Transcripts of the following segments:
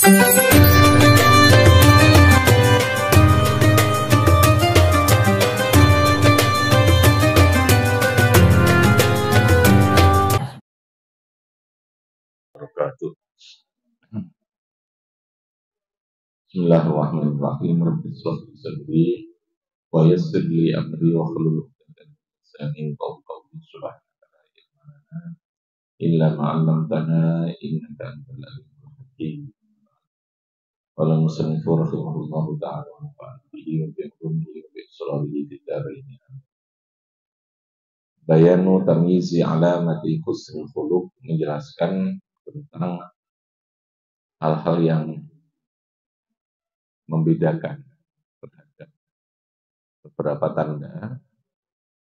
Wabarakatuh. Bismillahirrahmanirrahim. Rabbi shrah li sadri wa yassir li amri wa hlul 'uqdatam min lisani yafqahu qawli. Subhanaka la ilma lana illa ma 'allamtana innaka antal alimul hakim. Qala musannif rahimahullahu ta'ala wa nafa'ana bihi wa bi ulumuhi wa bi asrarihi fid dharain. Bayanu tamyizi alamati husnul khuluq, menjelaskan tentang hal-hal yang membedakan terhadap beberapa tanda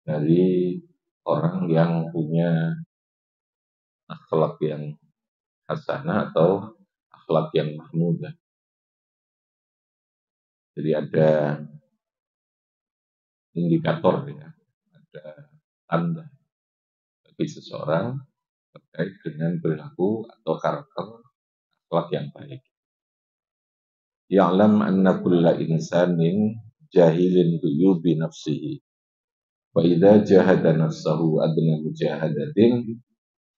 dari orang yang punya akhlak yang hasanah atau akhlak yang mahmudah. Jadi ada indikator ya, ada tanda bagi seseorang terkait dengan perilaku atau karakter akhlak yang baik. Ya'lam anna kulla insanin jahilin bi nafsihi wa idza jahada nafsahu adna mujahadatin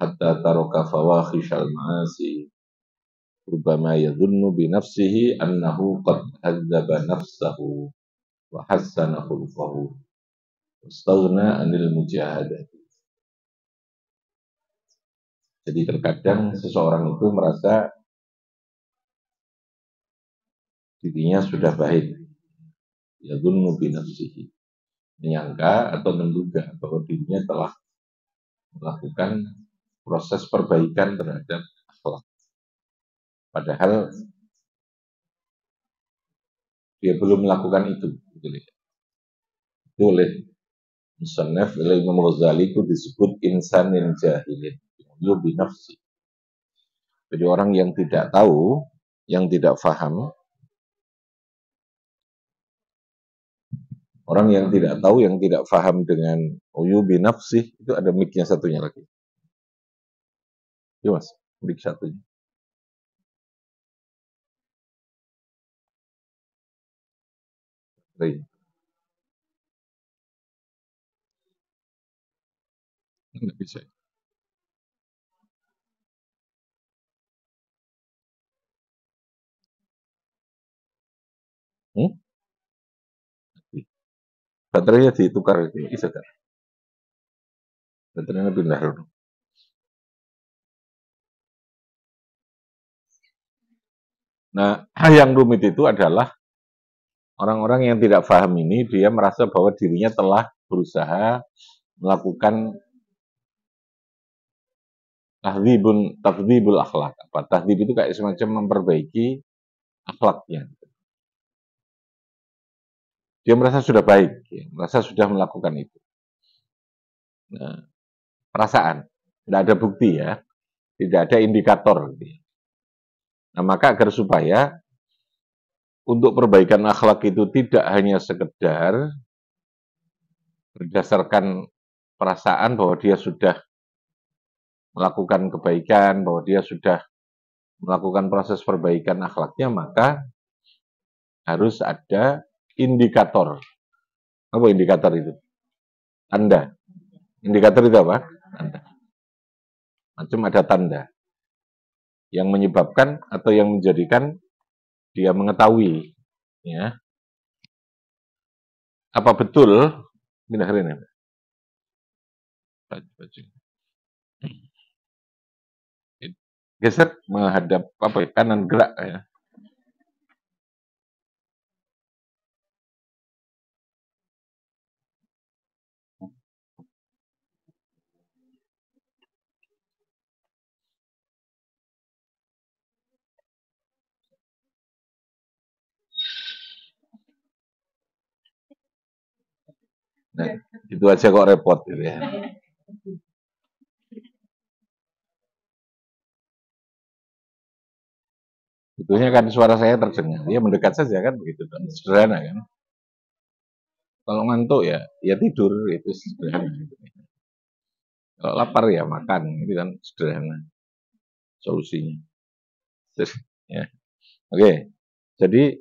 hatta taraka fawahishal ma'asi rubbama yadhunnu bi nafsihi annahu qad hadzaba nafsahu wa hassana khulqahu wastaghna anil mujahadati. Jadi terkadang seseorang itu merasa dirinya sudah baik, yadhunnu bi nafsihi, menyangka atau menduga bahwa dirinya telah melakukan proses perbaikan terhadap akhlak. Padahal dia belum melakukan itu. Itu oleh musannaf oleh Imam Ghazali itu disebut insanin jahilin bi nafsi. Jadi orang yang tidak tahu, yang tidak faham, orang yang tidak tahu, yang tidak faham dengan uyubi nafsi, itu ada mic-nya satunya lagi. Iya mas, mic satunya. Baik. Nggak bisa. Baterainya ditukar, bisa kan? Baterainya pindah dulu. Nah, yang rumit itu adalah orang-orang yang tidak paham ini, dia merasa bahwa dirinya telah berusaha melakukan tahdhibul akhlak. Tahdhib itu kayak semacam memperbaiki akhlaknya. Dia merasa sudah baik, ya, merasa sudah melakukan itu. Nah, perasaan, tidak ada bukti ya, tidak ada indikator. Gitu. Nah, maka agar supaya untuk perbaikan akhlak itu tidak hanya sekedar berdasarkan perasaan bahwa dia sudah melakukan kebaikan, bahwa dia sudah melakukan proses perbaikan akhlaknya, maka harus ada indikator. Apa indikator itu? Tanda. Indikator itu apa? Tanda. Macam ada tanda yang menyebabkan atau yang menjadikan dia mengetahui, ya, apa betul ini geser menghadap apa ya, kanan gerak ya. Nah, itu aja kok repot gitu ya. Betulnya kan suara saya terdengar, ya mendekat saja kan begitu kan, sederhana kan. Kalau ngantuk ya tidur, itu sederhana. Gitu. Kalau lapar ya makan, itu kan sederhana solusinya. Ya. Oke. Jadi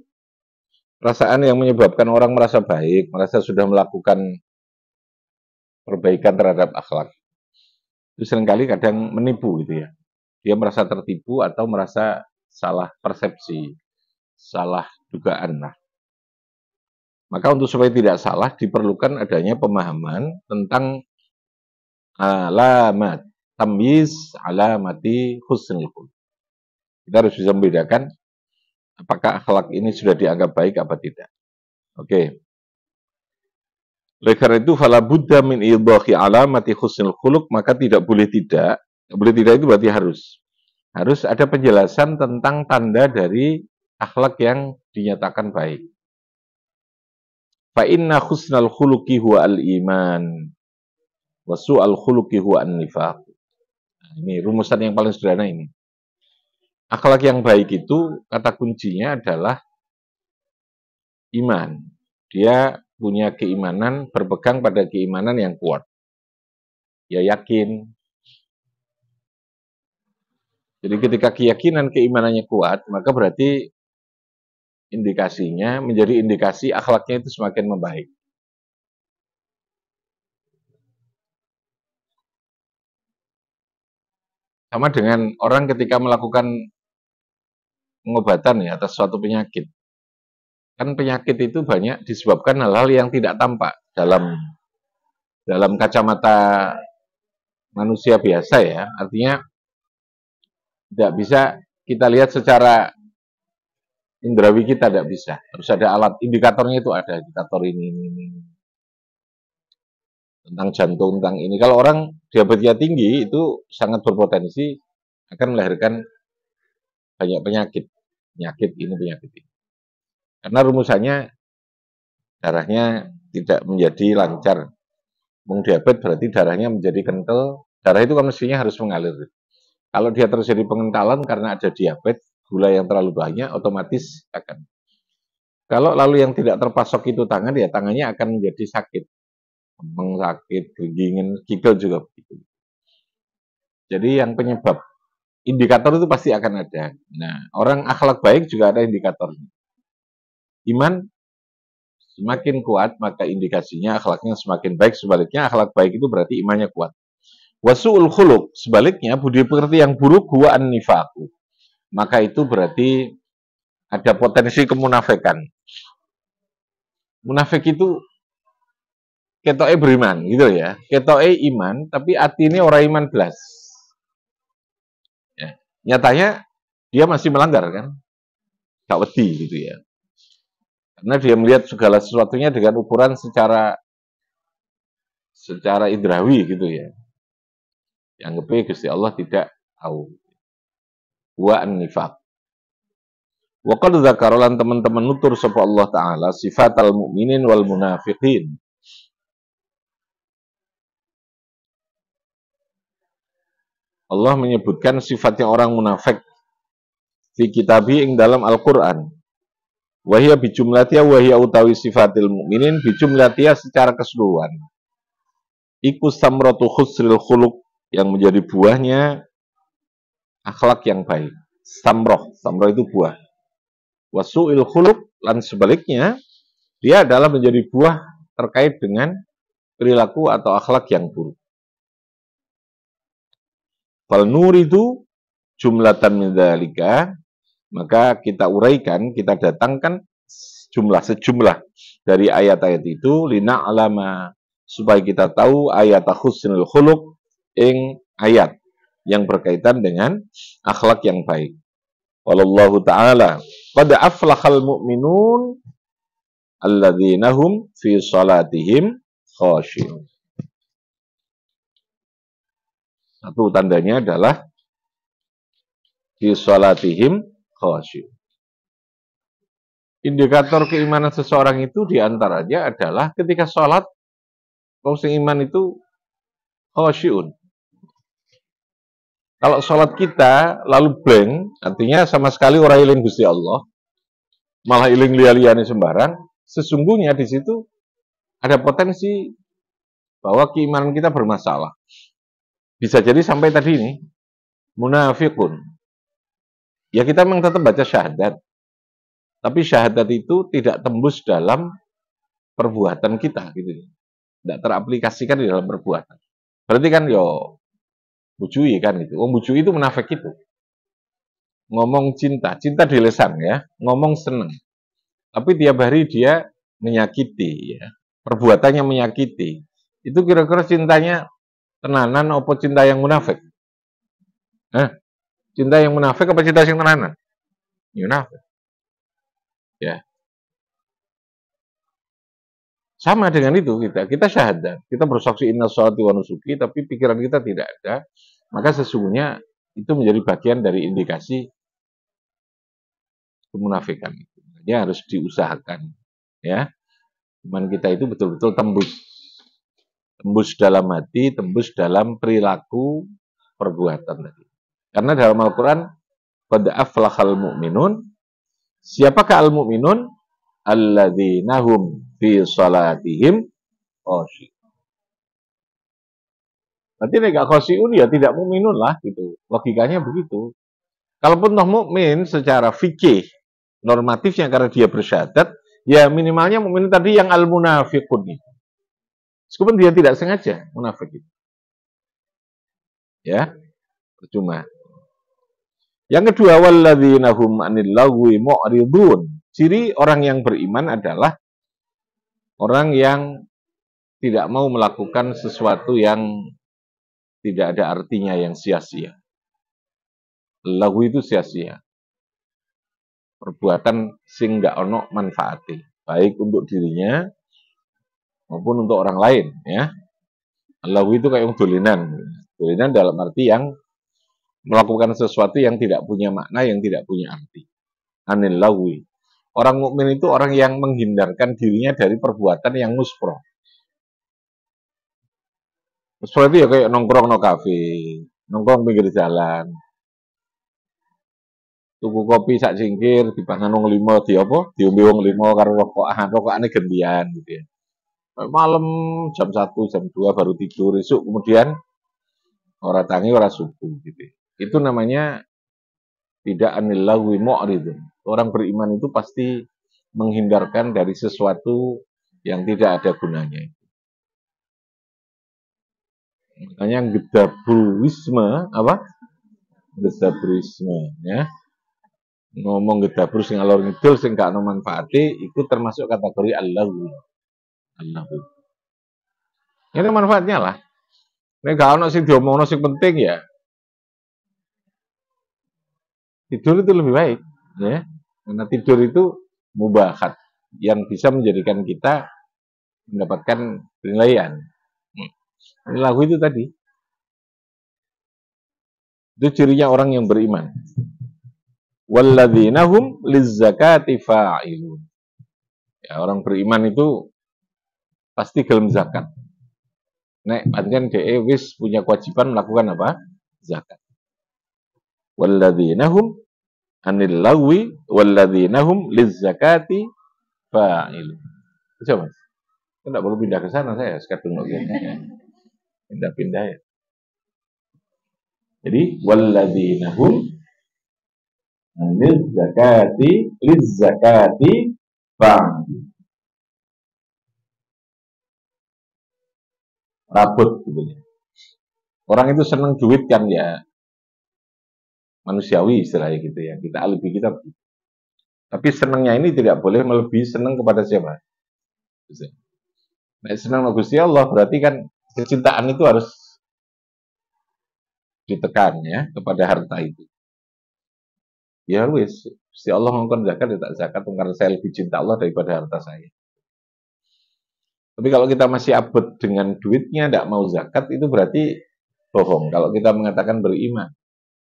perasaan yang menyebabkan orang merasa baik, merasa sudah melakukan perbaikan terhadap akhlak, itu seringkali kadang menipu gitu ya. Dia merasa tertipu atau merasa salah persepsi, salah dugaan lah. Maka untuk supaya tidak salah diperlukan adanya pemahaman tentang alamat, tamyiz alamati husnul khuluq. Kita harus bisa membedakan apakah akhlak ini sudah dianggap baik apa tidak. Oke. Oleh karena itu, fala budda min idhahi alamati husnul khuluq, maka tidak boleh tidak itu berarti harus. Harus ada penjelasan tentang tanda dari akhlak yang dinyatakan baik. Fa inna husnal khuluqi huwa al-iman, wa su'al khuluqi huwa an-nifaq. Nah, ini rumusan yang paling sederhana ini. Akhlak yang baik itu kata kuncinya adalah iman. Dia punya keimanan, berpegang pada keimanan yang kuat. Ya yakin. Jadi ketika keyakinan keimanannya kuat, maka berarti indikasinya menjadi indikasi akhlaknya itu semakin membaik. Sama dengan orang ketika melakukan pengobatan ya atas suatu penyakit. Kan penyakit itu banyak disebabkan hal-hal yang tidak tampak dalam kacamata manusia biasa ya. Artinya tidak bisa kita lihat secara indrawi, kita tidak bisa. Harus ada alat indikatornya, itu ada indikator ini. Tentang jantung, tentang ini. Kalau orang diabetesnya tinggi itu sangat berpotensi akan melahirkan banyak penyakit. Penyakit ini. Karena rumusannya darahnya tidak menjadi lancar. Diabetes berarti darahnya menjadi kental. Darah itu kan mestinya harus mengalir. Kalau dia terjadi pengentalan karena ada diabetes, gula yang terlalu banyak, otomatis akan. Kalau lalu yang tidak terpasok itu tangan, ya tangannya akan menjadi sakit. Kembang sakit, gegingin, gigil juga begitu. Jadi yang penyebab, indikator itu pasti akan ada. Nah, orang akhlak baik juga ada indikatornya. Iman semakin kuat, maka indikasinya akhlaknya semakin baik. Sebaliknya, akhlak baik itu berarti imannya kuat. Wasu'ul khuluq, sebaliknya, budi pekerti yang buruk, huwa an-nifaqu. Maka itu berarti ada potensi kemunafikan. Munafik itu ketoke beriman, gitu ya. Ketoke iman, tapi hati ini orang iman belas. Ya. Nyatanya, dia masih melanggar, kan? Gak wedi, gitu ya. Karena dia melihat segala sesuatunya dengan ukuran secara indrawi gitu ya. Yang Gusti Allah tidak tahu. Wa an-nifaq. Wa qad dzakarolan teman-teman nutur sapa Allah taala sifatal mukminin wal munafiqin. Allah menyebutkan sifatnya orang munafik di kitabi ing dalam Al-Qur'an. Wahia bijumlatia wahia utawi sifatil mukminin bijumlatia secara keseluruhan. Iku samratu husnul khuluq, yang menjadi buahnya akhlak yang baik. Samroh itu buah. Wasu'il khuluq, lan sebaliknya dia adalah menjadi buah terkait dengan perilaku atau akhlak yang buruk. Fal nuridu jumlatan min dzalika, maka kita uraikan, kita datangkan sejumlah dari ayat-ayat itu lina alama, supaya kita tahu ayat husnul khuluq ing ayat yang berkaitan dengan akhlak yang baik. Wallahu ta'ala qad aflahal mu'minun alladzina hum fi salatihim khashi'un. Satu tandanya adalah fi salatihim khashi'un. Indikator keimanan seseorang itu diantaranya adalah ketika sholat, orang iman itu khashi'un. Kalau sholat kita lalu blank, artinya sama sekali orang iling Gusti Allah, malah iling lia-liane sembarang, sesungguhnya di situ ada potensi bahwa keimanan kita bermasalah. Bisa jadi sampai tadi ini, munafikun. Ya kita memang tetap baca syahadat, Tapi syahadat itu tidak tembus dalam perbuatan kita gitu. Tidak teraplikasikan di dalam perbuatan. Berarti kan yo bujui kan gitu. Oh, bujui itu munafik itu. Ngomong cinta, cinta di lisan ya, ngomong seneng. Tapi tiap hari dia menyakiti ya. Perbuatannya menyakiti. Itu kira-kira cintanya tenanan apa cinta yang munafik? Hah? Cinta yang munafik apa cinta yang tenanan? Ya, munafik. Ya. Sama dengan itu kita syahadat, kita bersaksi inna sholati wa nusuki, tapi pikiran kita tidak ada, maka sesungguhnya itu menjadi bagian dari indikasi kemunafikan itu. Dia harus diusahakan, ya. Iman kita itu betul-betul tembus dalam hati, tembus dalam perilaku, perbuatan tadi. Karena dalam Al-Quran, qad aflahal mu'minun, siapakah al-mu'minun? Alladzina hum fi salatihim khosyi. Berarti nek khosyiun ya tidak mukminun lah gitu. Logikanya begitu. Kalaupun toh mukmin secara fikih normatifnya karena dia bersyahadat, ya minimalnya mukmin tadi yang al-munafiqun itu. Meskipun dia tidak sengaja munafik itu. Ya, percuma. Yang kedua, walladzina hum 'anil lagwi mu'ridun. Ciri orang yang beriman adalah orang yang tidak mau melakukan sesuatu yang tidak ada artinya, yang sia-sia. Lagu itu sia-sia. Perbuatan sing gak ono manfaati, baik untuk dirinya maupun untuk orang lain, ya. Lagu itu kayak dolinan. Dolinan dalam arti yang melakukan sesuatu yang tidak punya makna, yang tidak punya arti. Anil lagwi. Orang mukmin itu orang yang menghindarkan dirinya dari perbuatan yang muspro. Muspro itu ya kayak nongkrong no kafe, nongkrong pinggir jalan, tuku kopi sak cingkir, dipangan wong limo, di apa? Diombe wong limo karo rokokane gantian gitu ya. Malam jam 1, jam 2 baru tidur, esuk kemudian ora tangi ora subuh gitu. Itu namanya tidak anil lagwi mu'ridun. Orang beriman itu pasti menghindarkan dari sesuatu yang tidak ada gunanya. Makanya gedabruisme apa? Gedabruisme ya. Ngomong gedabru sing alor ngidul sing gak ono manfaate itu termasuk kategori al-lagwi. Al-lagwi. Ini manfaatnya lah. Nek gak ono sing diomongno sing penting ya tidur itu lebih baik, ya. Karena tidur itu mubahat yang bisa menjadikan kita mendapatkan penilaian. Ini lagu itu tadi. Itu cirinya orang yang beriman. Walladzina hum lizzakati fa'ilun. Ya, orang beriman itu pasti gelem zakat. Nek pancen dhek wis punya kewajiban melakukan apa? Zakat. Walladzina hum anil lagwi walladzina hum lizzakati fa'ilun. Coba Mas. Tidak perlu pindah ke sana saya sekarang pindah-pindah ya. Jadi walladzina hum lizzakati fa'ilun. Rabut gitu ya. Orang itu senang duit kan ya manusiawi istilahnya gitu ya. Kita alibi kita. Tapi senangnya ini tidak boleh melebihi senang kepada siapa? Nah, senang Gusti Allah berarti kan kecintaan itu harus ditekan ya kepada harta itu. Ya wis, Gusti Allah ngongkon zakat ya tak zakat karena saya lebih cinta Allah daripada harta saya. Tapi kalau kita masih abot dengan duitnya, tidak mau zakat, itu berarti bohong. Kalau kita mengatakan beriman,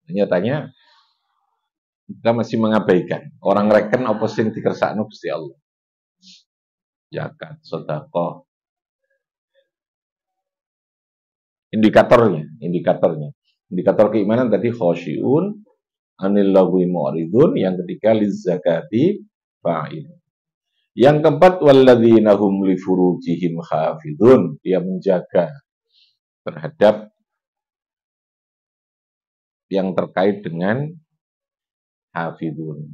nyatanya kita masih mengabaikan. Orang reken apa sing dikersakno Gusti Allah. Zakat, sedekah. Indikatornya. Indikator keimanan tadi khosyiun, anil lagwi mu'ridun, yang ketiga lizzakati fa'il. Yang keempat, walladzina hum li furujihim hafidun, dia menjaga terhadap yang terkait dengan hafidun.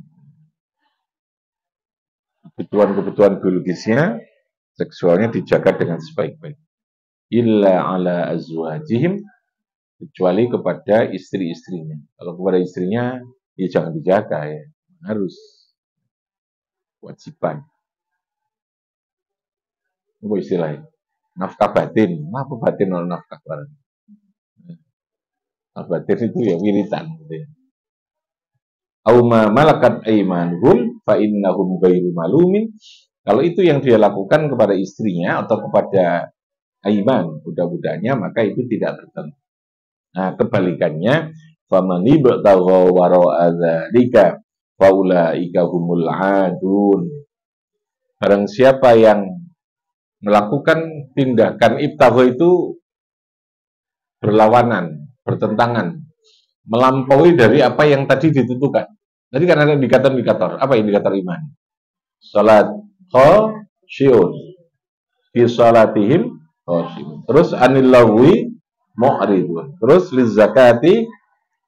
kebutuhan-kebutuhan biologisnya, seksualnya dijaga dengan sebaik-baik. Illa ala azwajihim, kecuali kepada istri-istrinya. Kalau kepada istrinya, ya jangan dijaga ya. Harus wajiban. Apa istilahnya? Nafkah batin. Apa batin oleh nafkah batin? Nafkah batin itu ya wiritan. Gitu ya. Auma malakat aimanuhum fa innahum ghairu malumin. Kalau itu yang dia lakukan kepada istrinya atau kepada aiman, budak-budaknya, maka itu tidak tertentu. Nah, kebalikannya, famani ba'tagha wara'a dzalika faulaika humul adun. Barang siapa yang melakukan tindakan ibtagha itu berlawanan, bertentangan, melampaui dari apa yang tadi ditentukan. Tadi kan ada indikator-indikator. Apa indikator iman? Salat khasyi'un. Fi salatihim khasyi'un. Terus anil lagwi mu'ridun. Terus lizakati,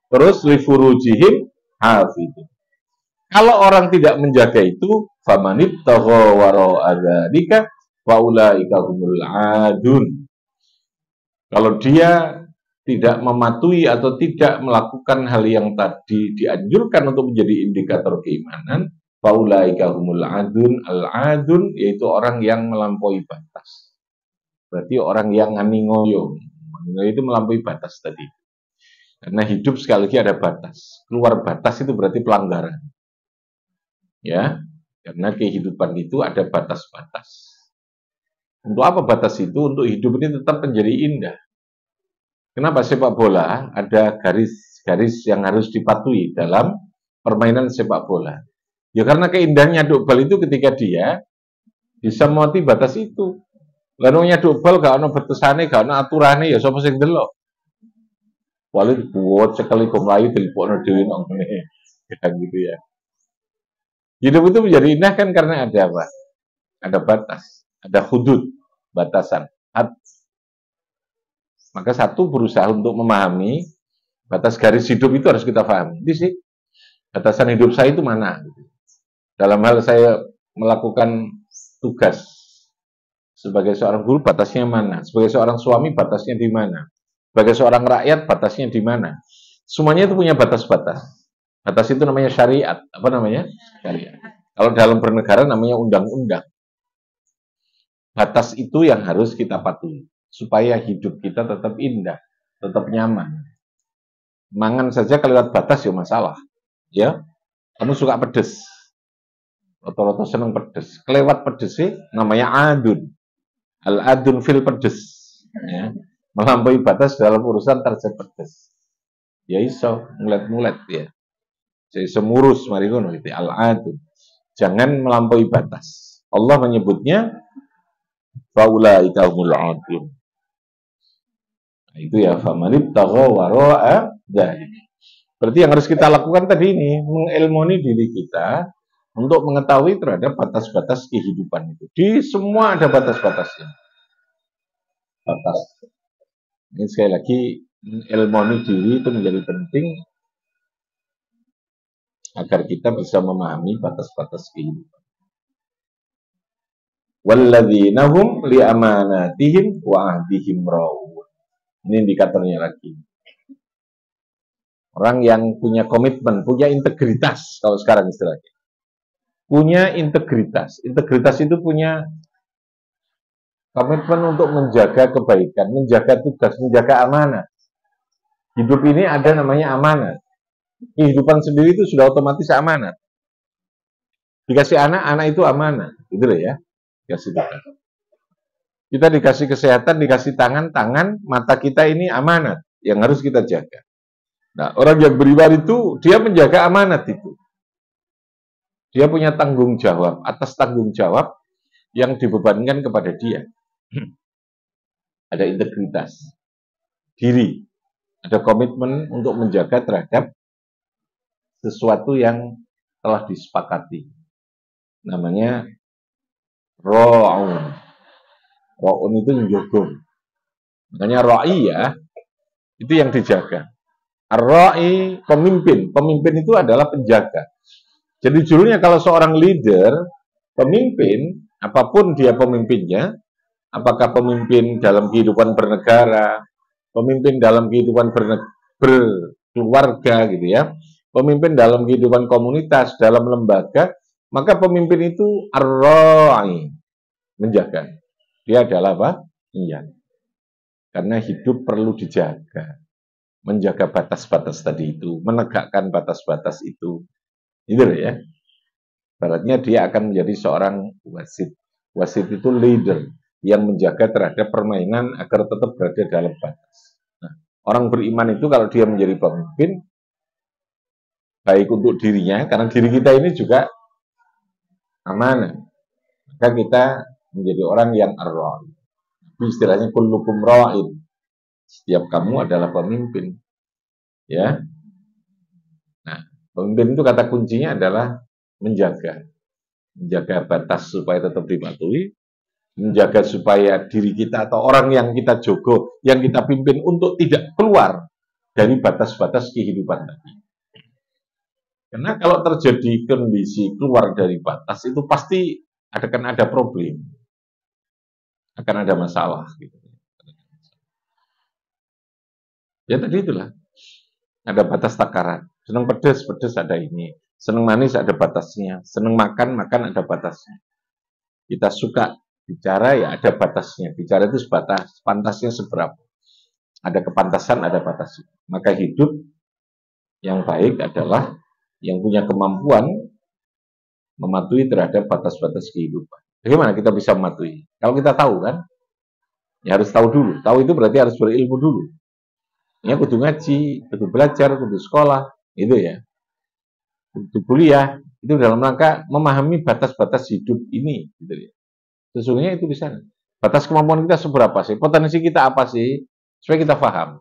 terus li furujihim hafidun. Kalau orang tidak menjaga itu, famanit tagha wara'a dzalika faulaika humul adun. Kalau dia tidak mematuhi atau tidak melakukan hal yang tadi dianjurkan untuk menjadi indikator keimanan, faulaika humul adun. Al-adun yaitu orang yang melampaui batas. Berarti orang yang nganingoyo. Itu melampaui batas tadi. Karena hidup sekali lagi ada batas. Keluar batas itu berarti pelanggaran. Ya, karena kehidupan itu ada batas-batas. Untuk apa batas itu? Untuk hidup ini tetap menjadi indah. Kenapa sepak bola ada garis-garis yang harus dipatuhi dalam permainan sepak bola? Ya karena keindahannya bal itu ketika dia bisa mematuhi batas itu. Lalu nyaduk bal gak ono batasane, gak ono aturane, ya sapa sing delok. Wali buat sekali melayu telepon dhewe nang ngene. Kan gitu ya. Hidup itu menjadi indah kan karena ada apa? Ada batas, ada hudud, batasan. Maka satu berusaha untuk memahami batas garis hidup itu harus kita pahami. Ini sih batasan hidup saya itu mana? Dalam hal saya melakukan tugas sebagai seorang guru batasnya mana? Sebagai seorang suami batasnya di mana? Sebagai seorang rakyat batasnya di mana? Semuanya itu punya batas-batas. Batas itu namanya syariat. Apa namanya? Syariat. Kalau dalam bernegara namanya undang-undang. Batas itu yang harus kita patuhi. Supaya hidup kita tetap indah, tetap nyaman. Mangan saja kelewat batas ya masalah. Ya, kamu suka pedes, rata-rata seneng pedes. Kelewat pedes sih namanya adun. Al-adun fil pedes. Ya. Melampaui batas dalam urusan target pedes. Ya iso, mulet-mulet ya. Jadi semurus mari ngono itu al-adun. Jangan melampaui batas. Allah menyebutnya faulaika humul adun. Itu ya famanib tagha wara'a dzalik. Berarti yang harus kita lakukan tadi ini mengilmoni diri kita untuk mengetahui terhadap batas-batas kehidupan itu. Di semua ada batas-batasnya. Batas. Ini sekali lagi mengilmoni diri itu menjadi penting agar kita bisa memahami batas-batas kehidupan. Walladzina hum li amanatihim wa ahdihim ra'un. Ini indikatornya lagi. Orang yang punya komitmen, punya integritas, kalau sekarang istilahnya. Punya integritas. Integritas itu punya komitmen untuk menjaga kebaikan, menjaga tugas, menjaga amanah. Hidup ini ada namanya amanah. Kehidupan sendiri itu sudah otomatis amanah. Dikasih anak, anak itu amanah. Gitu loh ya. Dikasih tugas. Kita dikasih kesehatan, dikasih tangan, mata kita ini amanat yang harus kita jaga. Nah, orang yang beriman itu, dia menjaga amanat itu. Dia punya tanggung jawab, atas tanggung jawab yang dibebankan kepada dia. Ada integritas diri, ada komitmen untuk menjaga terhadap sesuatu yang telah disepakati. Namanya ra'un. Ra'un itu menjaga. Makanya ra'i ya, itu yang dijaga. Ar-ra'i, pemimpin. Pemimpin itu adalah penjaga. Jadi judulnya kalau seorang leader, pemimpin, apapun dia pemimpinnya, apakah pemimpin dalam kehidupan bernegara, pemimpin dalam kehidupan berkeluarga gitu ya, pemimpin dalam kehidupan komunitas, dalam lembaga, maka pemimpin itu ar-ra'i, menjaga. Dia adalah apa? Menjaga. Karena hidup perlu dijaga. Menjaga batas-batas tadi itu, menegakkan batas-batas itu. Gitu ya. Baratnya dia akan menjadi seorang wasit. Wasit itu leader yang menjaga terhadap permainan agar tetap berada dalam batas. Nah, orang beriman itu kalau dia menjadi pemimpin, baik untuk dirinya, karena diri kita ini juga amanah. Maka kita menjadi orang yang ar-ra'i. Istilahnya kullukum ra'in. Setiap kamu adalah pemimpin. Ya. Nah, pemimpin itu kata kuncinya adalah menjaga. Menjaga batas supaya tetap dipatuhi, menjaga supaya diri kita atau orang yang kita jogo, yang kita pimpin untuk tidak keluar dari batas-batas kehidupan tadi. Karena kalau terjadi kondisi keluar dari batas itu pasti akan ada problem, akan ada masalah. Gitu. Ya tadi itulah, ada batas takaran. Senang pedas, pedas ada ini. Senang manis ada batasnya. Senang makan, makan ada batasnya. Kita suka bicara ya ada batasnya. Bicara itu sebatas, pantasnya seberapa. Ada kepantasan, ada batasnya. Maka hidup yang baik adalah yang punya kemampuan mematuhi terhadap batas-batas kehidupan. Bagaimana kita bisa mematuhi? Kalau kita tahu kan, ya harus tahu dulu. Tahu itu berarti harus berilmu dulu. Ya kudu ngaji, kudu belajar, kudu sekolah, itu ya. Kudu kuliah, itu dalam rangka memahami batas-batas hidup ini, gitu ya. Sesungguhnya itu di sana. Batas kemampuan kita seberapa sih? Potensi kita apa sih? Supaya kita paham.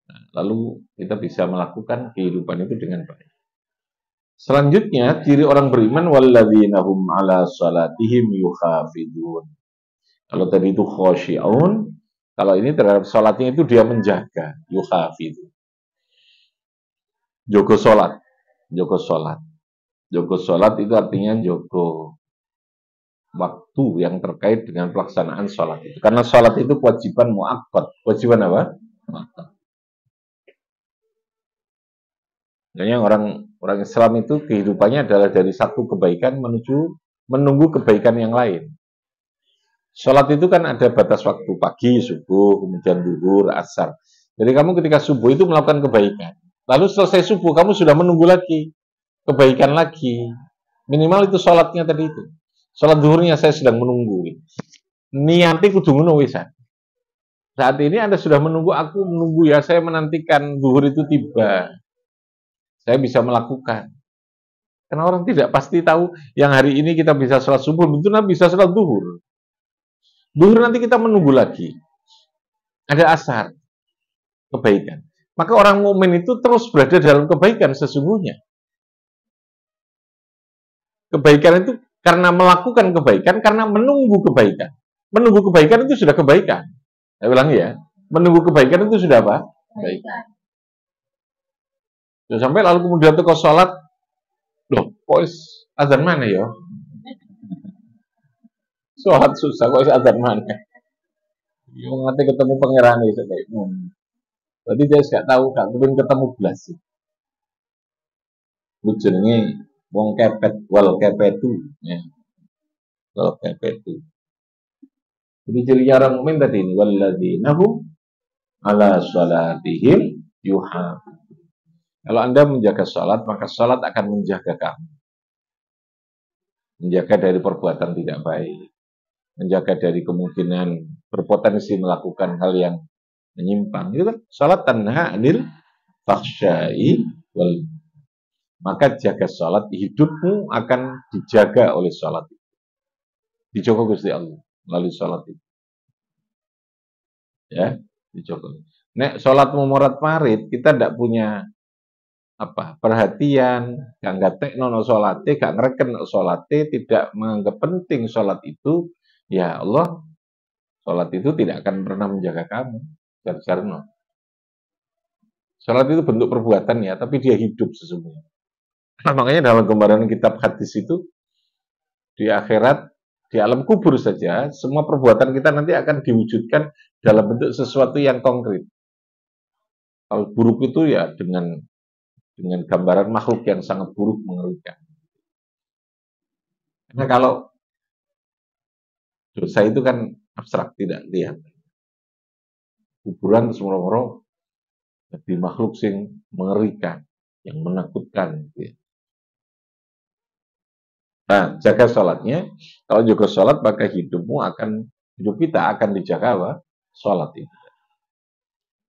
Nah, lalu kita bisa melakukan kehidupan itu dengan baik. Selanjutnya, ciri orang beriman walladzina hum ala salatihim yukhafidun. Kalau tadi itu khosyi'un, kalau ini terhadap sholatnya itu dia menjaga, yukhafidun. Jogo sholat, jogo sholat. Jogo sholat itu artinya jogo waktu yang terkait dengan pelaksanaan sholat itu. Karena sholat itu kewajiban muakkad. Kewajiban apa? Muakkad. Makanya orang Islam itu kehidupannya adalah dari satu kebaikan menunggu kebaikan yang lain. Sholat itu kan ada batas waktu, pagi, subuh, kemudian zuhur, asar. Jadi kamu ketika subuh itu melakukan kebaikan. Lalu selesai subuh, kamu sudah menunggu lagi, kebaikan lagi. Minimal itu sholatnya tadi itu. Sholat zuhurnya saya sedang menunggu. Niati kudu ngono wisan. Saat ini Anda sudah menunggu, aku menunggu ya, saya menantikan zuhur itu tiba. Saya bisa melakukan. Karena orang tidak pasti tahu, yang hari ini kita bisa sholat subuh, tentu bisa sholat zuhur. Zuhur nanti kita menunggu lagi. Ada asar, kebaikan. Maka orang mukmin itu terus berada dalam kebaikan sesungguhnya. Kebaikan itu karena melakukan kebaikan, karena menunggu kebaikan. Menunggu kebaikan itu sudah kebaikan. Saya ulangi ya. Menunggu kebaikan itu sudah apa? Kebaikan. Sudah sampai lalu kemudian tuh kau sholat, loh, kok azan mana ya? Sholat susah, kok azan mana? Ya, nanti ketemu pangeran itu kayak berarti dia nggak tahu, nggak mungkin ketemu belas sih. Jenenge wong kepet, wal kepetu, ya. Wal kepetu. Jadi ciri orang mukmin tadi ini, walladzina hum ala sholatihim yuhafidun. Kalau Anda menjaga sholat, maka sholat akan menjaga kamu. Menjaga dari perbuatan tidak baik. Menjaga dari kemungkinan berpotensi melakukan hal yang menyimpang. Itu kan sholat tanha anil fakhsyai wal. Maka jaga sholat, hidupmu akan dijaga oleh sholat itu. Dijaga Gusti Allah melalui sholat itu. Ya, dijaga. Nek sholatmu morat marit, kita tidak punya perhatian, gak tekno sholate, gak ngereken sholate, tidak menganggap penting sholat itu, ya Allah, sholat itu tidak akan pernah menjaga kamu. Jar-jarno. Sholat itu bentuk perbuatan ya, tapi dia hidup sesungguhnya. Nah, makanya dalam gambaran kitab hadis itu, di akhirat, di alam kubur saja, semua perbuatan kita nanti akan diwujudkan dalam bentuk sesuatu yang konkret. Kalau buruk itu ya dengan gambaran makhluk yang sangat buruk mengerikan. Karena kalau dosa itu kan abstrak, tidak lihat. Kuburan semua jadi makhluk yang mengerikan, yang menakutkan. Gitu ya. Nah, jaga sholatnya. Kalau jaga sholat, maka hidup kita akan dijaga apa? Sholat itu.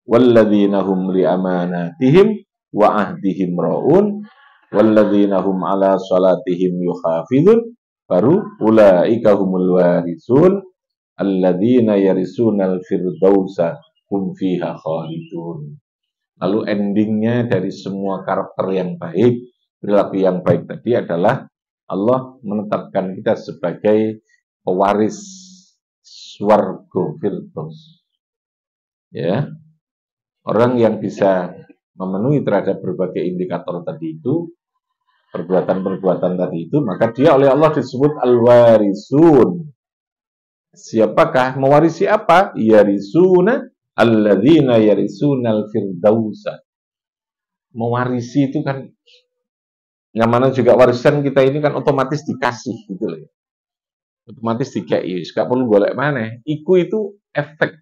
Walladzina hum li amanatihim wa ahdihim ra'un walladzina hum ala sholatihim yuhafidun baru ulaika humul warisun alladzina yarisunal firdausa hum fiha khalidun. Lalu endingnya dari semua karakter yang baik, perilaku yang baik tadi adalah Allah menetapkan kita sebagai pewaris swarga firdaus. Ya. Orang yang bisa memenuhi terhadap berbagai indikator tadi itu, perbuatan-perbuatan tadi itu, maka dia oleh Allah disebut al-warisun. Siapakah? Mewarisi apa? Yarisuna alladzina yarisunal firdausa. Mewarisi itu kan yang mana juga warisan kita ini kan otomatis dikasih gitu loh. Otomatis dikasih, gak perlu golek mana. Iku itu efek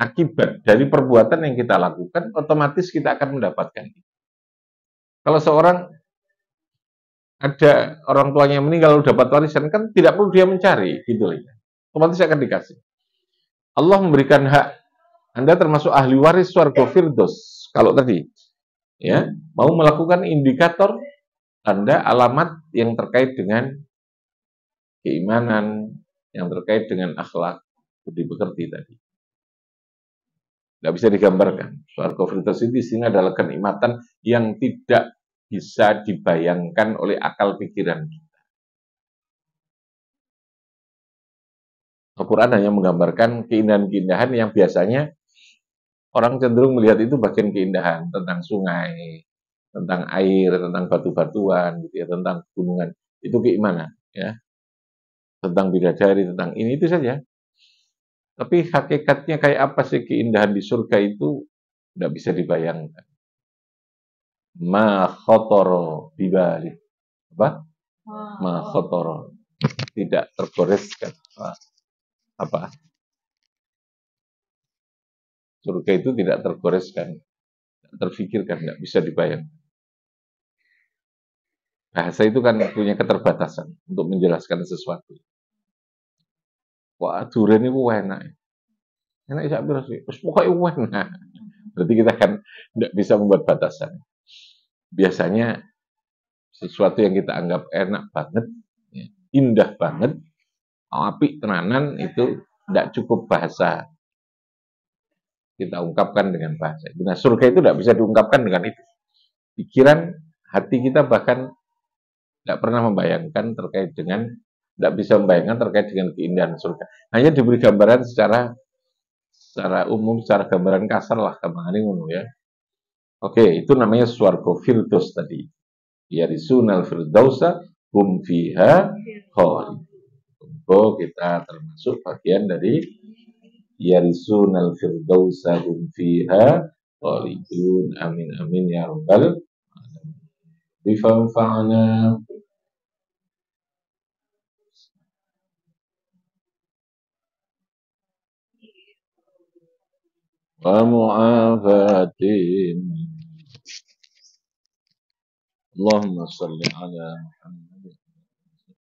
akibat dari perbuatan yang kita lakukan, otomatis kita akan mendapatkan. Kalau seorang ada orang tuanya meninggal dapat warisan kan tidak perlu dia mencari gitu loh. Otomatis akan dikasih. Allah memberikan hak Anda termasuk ahli waris swarga firdaus. Kalau tadi ya, mau melakukan indikator tanda alamat yang terkait dengan keimanan, yang terkait dengan akhlak, budi pekerti tadi. Nggak bisa digambarkan. Swarga firdaus itu di sini adalah kenikmatan yang tidak bisa dibayangkan oleh akal pikiran kita. Al-Quran hanya menggambarkan keindahan-keindahan yang biasanya orang cenderung melihat itu bagian keindahan tentang sungai, tentang air, tentang batu-batuan, gitu ya, tentang gunungan. Itu keimanan, ya. Tentang bidadari, tentang ini itu saja. Tapi hakikatnya kayak apa sih keindahan di surga itu tidak bisa dibayangkan. Ma khotoro bibali. Apa? Ma khotoro. Tidak tergoreskan. Apa? Surga itu tidak tergoreskan. Tidak terfikirkan, tidak bisa dibayangkan. Bahasa itu kan punya keterbatasan untuk menjelaskan sesuatu. Wah, durian itu enak. Enak sak piro sih? Wis pokoke enak. Berarti kita kan tidak bisa membuat batasan. Biasanya sesuatu yang kita anggap enak banget, ya, indah banget, apik tenanan itu tidak cukup bahasa. Kita ungkapkan dengan bahasa. Nah, surga itu tidak bisa diungkapkan dengan itu. Pikiran, hati kita bahkan tidak pernah membayangkan terkait dengan, tidak bisa membayangkan terkait dengan keindahan surga. Hanya diberi gambaran secara umum, secara gambaran kasar lah, gambarannya ngono ya. Oke, itu namanya swarga firdaus tadi. Yarisunal firdausa hum fiha khalidun. Kita termasuk bagian dari yarisunal firdausa hum fiha khalidun. Amin amin ya rabbal alamin. Bifanfa'na wa mu'afatin. Allahumma salli ala Muhammad